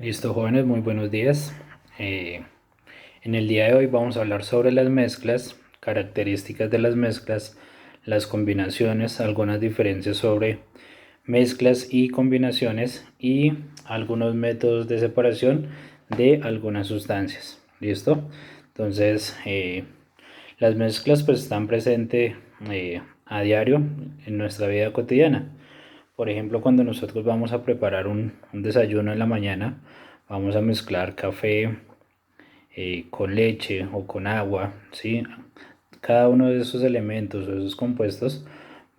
Listo, jóvenes, muy buenos días. Eh, en el día de hoy vamos a hablar sobre las mezclas, características de las mezclas, las combinaciones, algunas diferencias sobre mezclas y combinaciones y algunos métodos de separación de algunas sustancias. ¿Listo? Entonces, las mezclas pues están presentes a diario en nuestra vida cotidiana. Por ejemplo, cuando nosotros vamos a preparar un desayuno en la mañana, vamos a mezclar café con leche o con agua, ¿sí? Cada uno de esos elementos o esos compuestos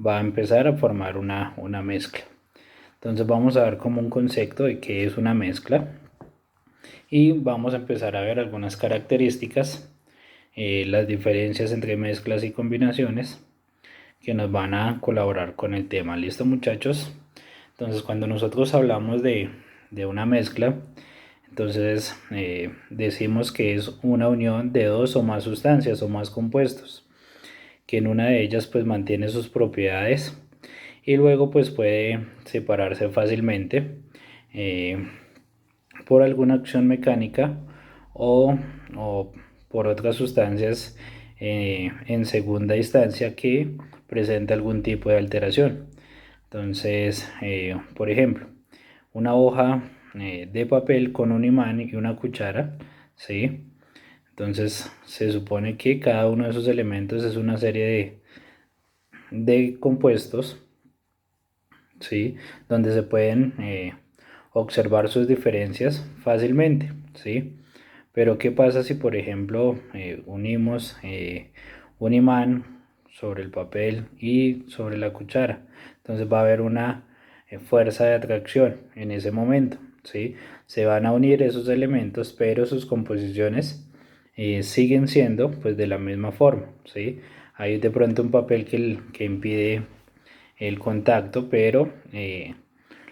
va a empezar a formar una mezcla. Entonces vamos a ver como un concepto de qué es una mezcla y vamos a empezar a ver algunas características, las diferencias entre mezclas y combinaciones que nos van a colaborar con el tema. ¿Listo, muchachos? Entonces, cuando nosotros hablamos de una mezcla, entonces decimos que es una unión de dos o más sustancias o más compuestos, que en una de ellas pues mantiene sus propiedades y luego pues puede separarse fácilmente eh, por alguna acción mecánica o por otras sustancias en segunda instancia que presenta algún tipo de alteración. Entonces, por ejemplo, una hoja de papel con un imán y una cuchara, ¿sí? Entonces se supone que cada uno de esos elementos es una serie de compuestos, ¿sí? Donde se pueden observar sus diferencias fácilmente, ¿sí? Pero ¿qué pasa si, por ejemplo, unimos un imán sobre el papel y sobre la cuchara? Entonces va a haber una fuerza de atracción en ese momento, ¿sí? Se van a unir esos elementos, pero sus composiciones siguen siendo pues de la misma forma, ¿sí? Hay de pronto un papel que impide el contacto, pero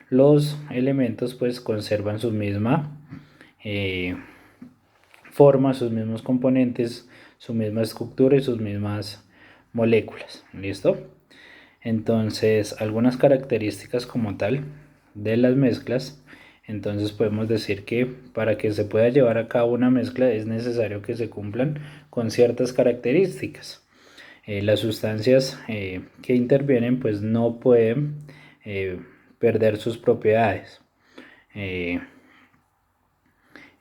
los elementos pues conservan su misma eh, forma, sus mismos componentes, su misma estructura y sus mismas moléculas. ¿Listo? Entonces, algunas características como tal de las mezclas. Entonces podemos decir que para que se pueda llevar a cabo una mezcla es necesario que se cumplan con ciertas características. Las sustancias que intervienen pues no pueden eh, perder sus propiedades. Eh,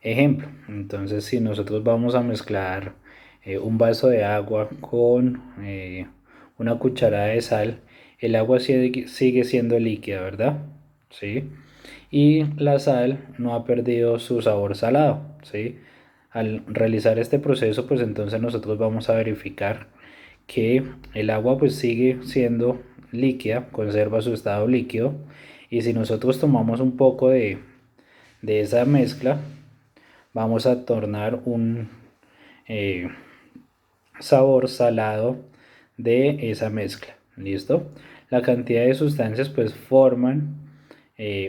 Ejemplo, entonces si nosotros vamos a mezclar un vaso de agua con una cucharada de sal, el agua sigue siendo líquida, ¿verdad? ¿Sí? Y la sal no ha perdido su sabor salado, ¿sí? Al realizar este proceso, pues entonces nosotros vamos a verificar que el agua pues sigue siendo líquida, conserva su estado líquido, y si nosotros tomamos un poco de esa mezcla, vamos a tornar un eh, sabor salado de esa mezcla. ¿Listo? La cantidad de sustancias pues forman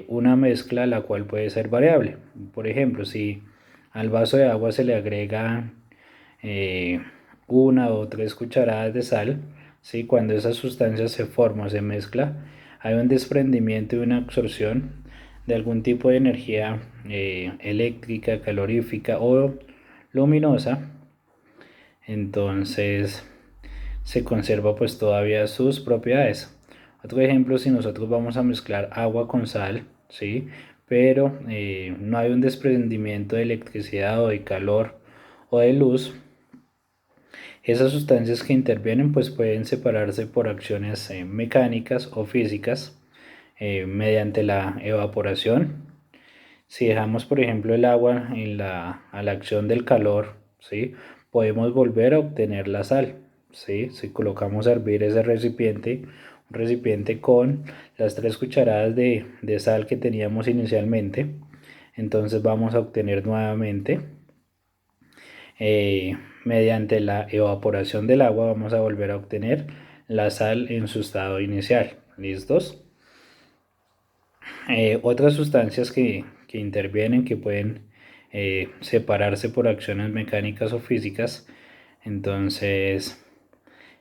una mezcla la cual puede ser variable. Por ejemplo, si al vaso de agua se le agrega eh, una o tres cucharadas de sal, ¿sí? Cuando esa sustancia se forma o se mezcla, hay un desprendimiento y una absorción de algún tipo de energía eléctrica, calorífica o luminosa. Entonces se conserva pues todavía sus propiedades. Otro ejemplo, si nosotros vamos a mezclar agua con sal, ¿sí? Pero no hay un desprendimiento de electricidad o de calor o de luz, esas sustancias que intervienen pues pueden separarse por acciones mecánicas o físicas mediante la evaporación. Si dejamos por ejemplo el agua a la acción del calor, ¿sí? Podemos volver a obtener la sal, ¿sí? Si colocamos a hervir ese recipiente, un recipiente con las 3 cucharadas de sal que teníamos inicialmente, entonces vamos a obtener nuevamente mediante la evaporación del agua vamos a volver a obtener la sal en su estado inicial. ¿Listos? Otras sustancias que intervienen, que pueden separarse por acciones mecánicas o físicas, entonces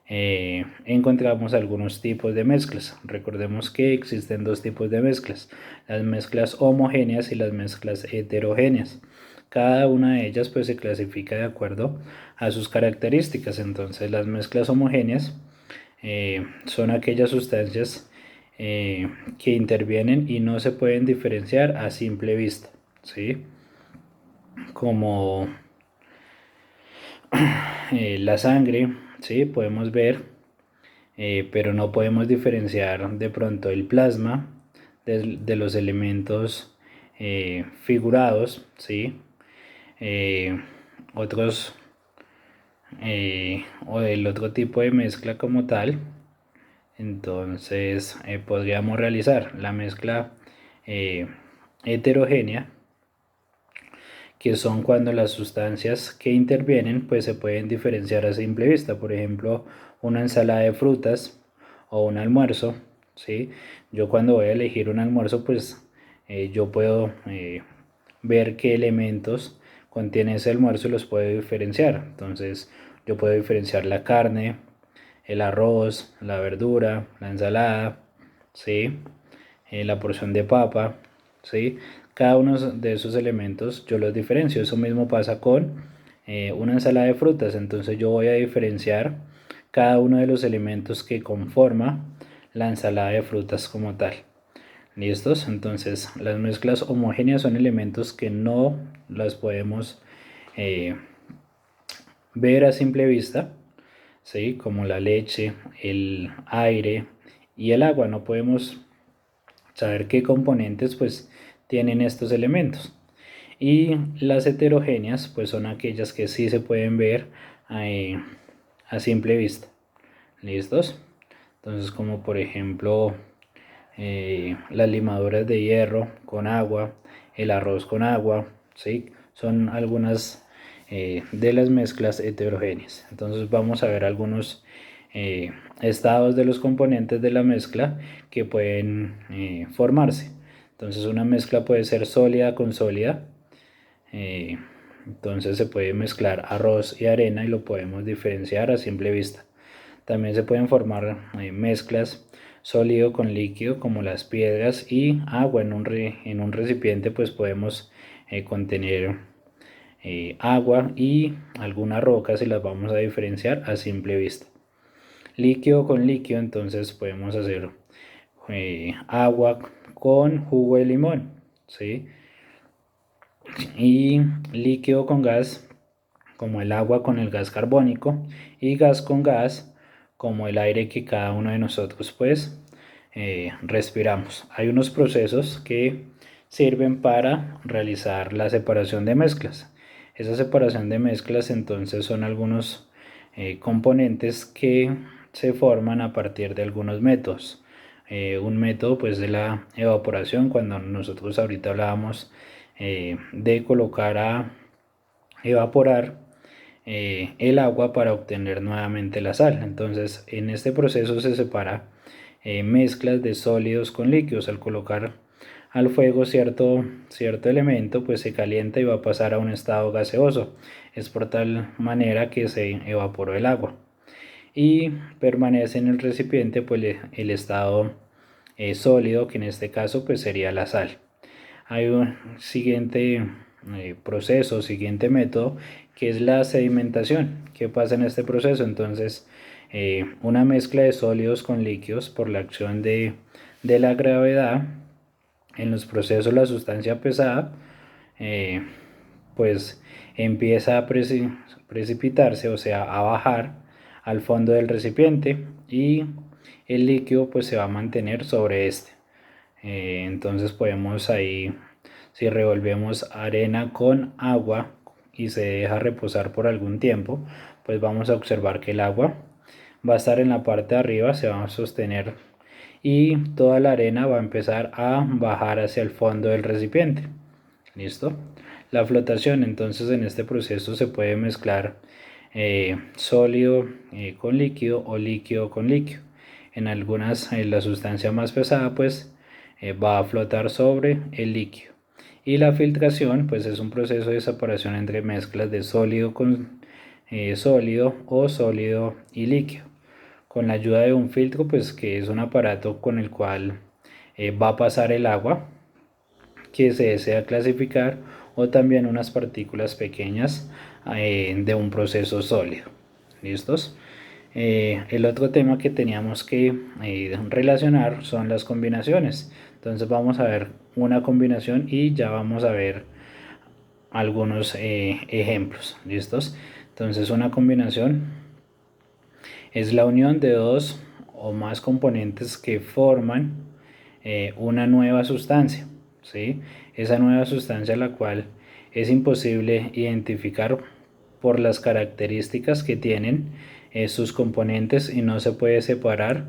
encontramos algunos tipos de mezclas. Recordemos que existen dos tipos de mezclas: las mezclas homogéneas y las mezclas heterogéneas. Cada una de ellas pues se clasifica de acuerdo a sus características. Entonces las mezclas homogéneas son aquellas sustancias que intervienen y no se pueden diferenciar a simple vista, ¿sí? Como la sangre, ¿sí? Podemos ver, pero no podemos diferenciar de pronto el plasma de los elementos figurados, ¿sí? Otros o del otro tipo de mezcla como tal. Entonces podríamos realizar la mezcla heterogénea, que son cuando las sustancias que intervienen pues se pueden diferenciar a simple vista. Por ejemplo, una ensalada de frutas o un almuerzo, ¿sí? Yo cuando voy a elegir un almuerzo pues yo puedo ver qué elementos contiene ese almuerzo y los puedo diferenciar. Entonces yo puedo diferenciar la carne, el arroz, la verdura, la ensalada, ¿sí? La porción de papa, ¿sí? Cada uno de esos elementos yo los diferencio. Eso mismo pasa con una ensalada de frutas. Entonces yo voy a diferenciar cada uno de los elementos que conforma la ensalada de frutas como tal. ¿Listos? Entonces las mezclas homogéneas son elementos que no las podemos ver a simple vista, ¿sí? Como la leche, el aire y el agua. No podemos saber qué componentes pues tienen estos elementos. Y las heterogéneas pues son aquellas que sí se pueden ver a simple vista. ¿Listos? Entonces, como por ejemplo las limaduras de hierro con agua, el arroz con agua, ¿sí? Son algunas de las mezclas heterogéneas. Entonces vamos a ver algunos estados de los componentes de la mezcla que pueden formarse. Entonces una mezcla puede ser sólida con sólida. Entonces se puede mezclar arroz y arena y lo podemos diferenciar a simple vista. También se pueden formar mezclas sólido con líquido, como las piedras y agua. En un recipiente pues podemos contener agua y algunas rocas y las vamos a diferenciar a simple vista. Líquido con líquido, entonces podemos hacer agua con jugo de limón, ¿sí? Y líquido con gas, como el agua con el gas carbónico, y gas con gas, como el aire que cada uno de nosotros pues respiramos. Hay unos procesos que sirven para realizar la separación de mezclas. Esa separación de mezclas entonces son algunos componentes que se forman a partir de algunos métodos. Un método pues de la evaporación, cuando nosotros ahorita hablábamos de colocar a evaporar el agua para obtener nuevamente la sal. Entonces en este proceso se separa mezclas de sólidos con líquidos. Al colocar al fuego cierto elemento pues se calienta y va a pasar a un estado gaseoso. Es por tal manera que se evaporó el agua y permanece en el recipiente pues el estado sólido, que en este caso pues sería la sal. Hay un siguiente proceso, siguiente método, que es la sedimentación. ¿Qué pasa en este proceso? Entonces, una mezcla de sólidos con líquidos por la acción de la gravedad. En los procesos la sustancia pesada pues empieza a precipitarse, o sea, a bajar al fondo del recipiente y el líquido pues se va a mantener sobre este. Entonces podemos ahí, si revolvemos arena con agua y se deja reposar por algún tiempo, pues vamos a observar que el agua va a estar en la parte de arriba, se va a sostener y toda la arena va a empezar a bajar hacia el fondo del recipiente. ¿Listo? La flotación, entonces en este proceso se puede mezclar sólido con líquido o líquido con líquido. En algunas la sustancia más pesada pues va a flotar sobre el líquido. Y la filtración pues es un proceso de separación entre mezclas de sólido con sólido o sólido y líquido. con la ayuda de un filtro, pues que es un aparato con el cual va a pasar el agua que se desea clasificar, o también unas partículas pequeñas de un proceso sólido. ¿Listos? El otro tema que teníamos que relacionar son las combinaciones. Entonces vamos a ver una combinación y ya vamos a ver algunos ejemplos. ¿Listos? Entonces una combinación es la unión de dos o más componentes que forman una nueva sustancia, ¿sí? Esa nueva sustancia la cual es imposible identificar por las características que tienen sus componentes y no se puede separar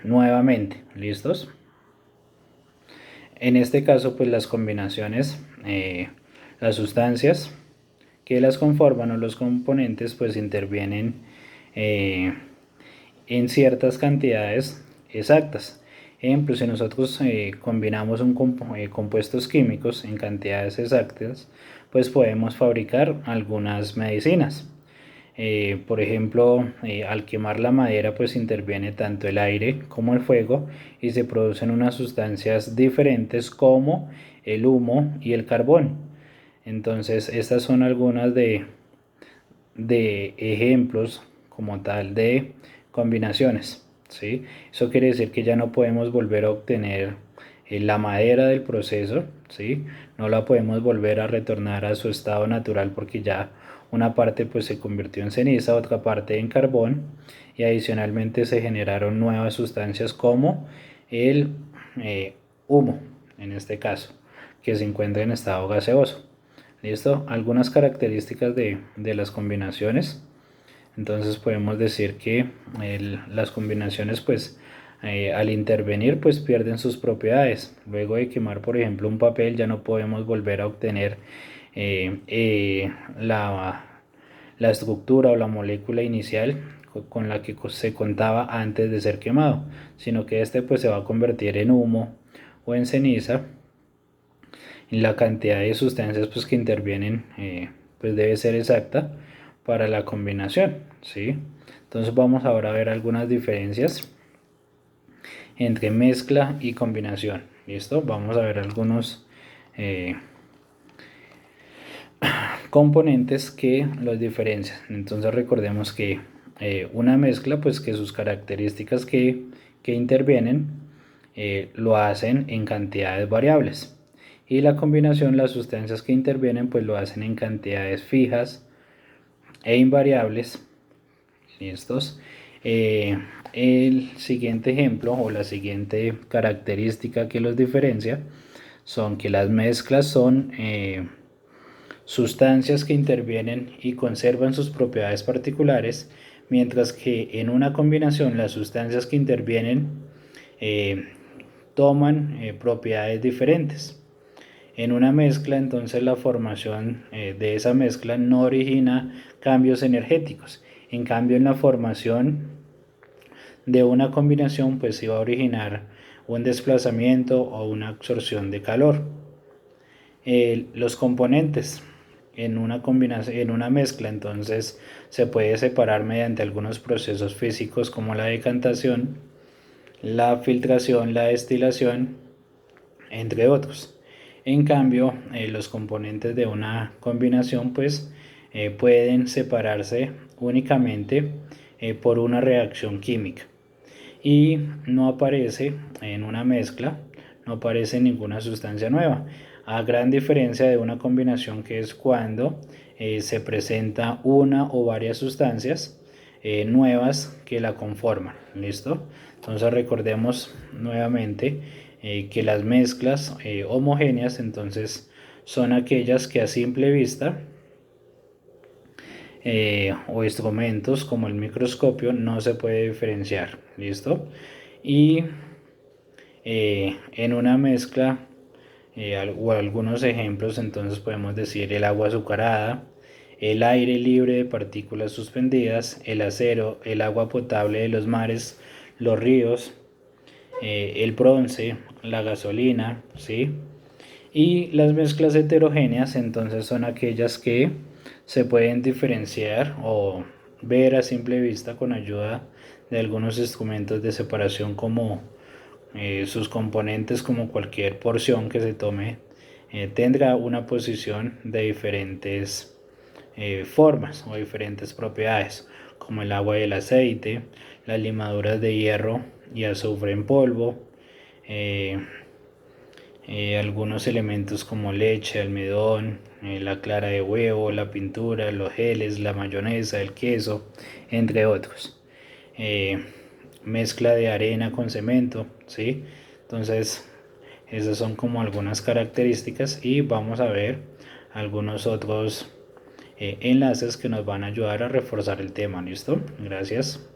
nuevamente. ¿Listos? En este caso, pues las combinaciones, las sustancias que las conforman o los componentes, pues intervienen eh, en ciertas cantidades exactas. Ejemplo, si nosotros combinamos compuestos químicos en cantidades exactas, pues podemos fabricar algunas medicinas. Por ejemplo, al quemar la madera, pues interviene tanto el aire como el fuego y se producen unas sustancias diferentes como el humo y el carbón. Entonces, estas son algunas de ejemplos como tal de combinaciones, ¿sí? Eso quiere decir que ya no podemos volver a obtener la madera del proceso, ¿sí? No la podemos volver a retornar a su estado natural porque ya una parte pues se convirtió en ceniza, otra parte en carbón, y adicionalmente se generaron nuevas sustancias como el humo, en este caso, que se encuentra en estado gaseoso. ¿Listo? Algunas características de las combinaciones. Entonces podemos decir que las combinaciones pues al intervenir pues pierden sus propiedades. Luego de quemar por ejemplo un papel ya no podemos volver a obtener eh, eh, la, la estructura o la molécula inicial con la que se contaba antes de ser quemado, sino que este pues se va a convertir en humo o en ceniza. Y la cantidad de sustancias pues que intervienen pues debe ser exacta para la combinación, ¿sí? Entonces vamos ahora a ver algunas diferencias entre mezcla y combinación. ¿Listo? Vamos a ver algunos componentes que los diferencian. Entonces recordemos que una mezcla, pues que sus características que intervienen lo hacen en cantidades variables. Y la combinación, las sustancias que intervienen, pues lo hacen en cantidades fijas e invariables. ¿Listos? El siguiente ejemplo o la siguiente característica que los diferencia son que las mezclas son sustancias que intervienen y conservan sus propiedades particulares, mientras que en una combinación las sustancias que intervienen eh, toman propiedades diferentes. En una mezcla, entonces la formación de esa mezcla no origina cambios energéticos. En cambio, en la formación de una combinación, pues se va a originar un desplazamiento o una absorción de calor. Los componentes en una combinación, en una mezcla, entonces se puede separar mediante algunos procesos físicos como la decantación, la filtración, la destilación, entre otros. En cambio, los componentes de una combinación pues pueden separarse únicamente por una reacción química y no aparece en una mezcla, no aparece ninguna sustancia nueva, a gran diferencia de una combinación que es cuando se presenta una o varias sustancias nuevas que la conforman. ¿Listo? Entonces recordemos nuevamente que las mezclas homogéneas entonces son aquellas que a simple vista o instrumentos como el microscopio no se puede diferenciar. ¿Listo? Y en una mezcla o algunos ejemplos entonces podemos decir el agua azucarada, el aire libre de partículas suspendidas, el acero, el agua potable de los mares, los ríos, el bronce, la gasolina, ¿sí? Y las mezclas heterogéneas entonces son aquellas que se pueden diferenciar o ver a simple vista con ayuda de algunos instrumentos de separación como sus componentes, como cualquier porción que se tome, tendrá una posición de diferentes formas o diferentes propiedades, como el agua y el aceite, las limaduras de hierro y azufre en polvo, eh, algunos elementos como leche, almidón, la clara de huevo, la pintura, los geles, la mayonesa, el queso, entre otros. Eh, Mezcla de arena con cemento, ¿sí? Entonces, esas son como algunas características y vamos a ver algunos otros enlaces que nos van a ayudar a reforzar el tema, ¿listo? Gracias.